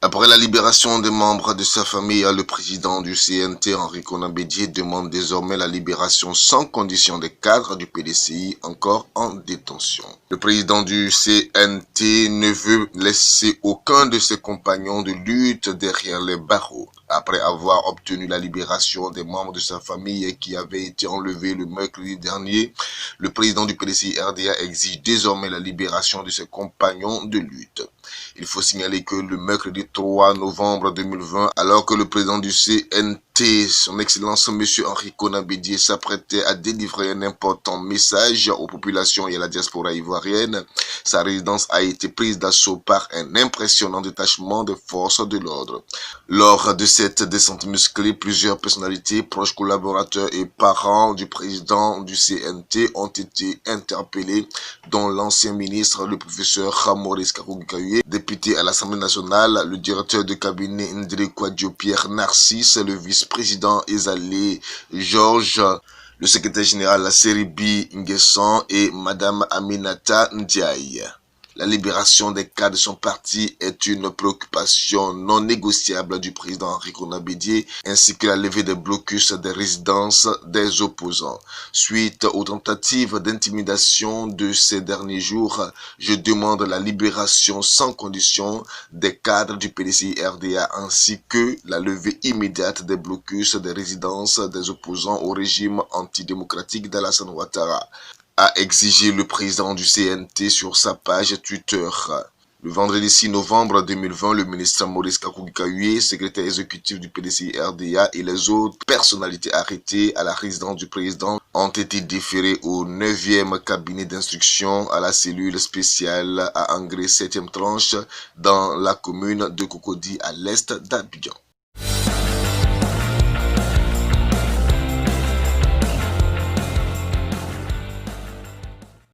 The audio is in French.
Après la libération des membres de sa famille, le président du CNT, Henri Konan Bédié, demande désormais la libération sans condition des cadres du PDCI encore en détention. Le président du CNT ne veut laisser aucun de ses compagnons de lutte derrière les barreaux. Après avoir obtenu la libération des membres de sa famille qui avaient été enlevés le mercredi dernier, le président du PDCI RDA exige désormais la libération de ses compagnons de lutte. Il faut signaler que le mercredi 3 novembre 2020, alors que le président du CNT, son Excellence M. Henri Konan Bédié, s'apprêtait à délivrer un important message aux populations et à la diaspora ivoirienne, sa résidence a été prise d'assaut par un impressionnant détachement des forces de l'ordre. Lors de cette descente musclée, plusieurs personnalités, proches collaborateurs et parents du président du CNT ont été interpellés, dont l'ancien ministre, le professeur Maurice Kakougikaye, député à l'Assemblée nationale, le directeur de cabinet Ndri Kwadjo Pierre Narcisse, le vice-président Ezalé Georges, le secrétaire général Seribi Nguessan et Madame Aminata Ndiaye. La libération des cas de son parti est une préoccupation non négociable du président Henri Konan Bédié, ainsi que la levée des blocus des résidences des opposants. Suite aux tentatives d'intimidation de ces derniers jours, je demande la libération sans condition des cadres du PDCI RDA ainsi que la levée immédiate des blocus des résidences des opposants au régime antidémocratique d'Alassane Ouattara, a exigé le président du CNT sur sa page Twitter. Le vendredi 6 novembre 2020, le ministre Maurice Kakougikaye, secrétaire exécutif du PDCI RDA et les autres personnalités arrêtées à la résidence du président ont été déférés au 9e cabinet d'instruction à la cellule spéciale à Angré 7e tranche dans la commune de Cocody à l'est d'Abidjan.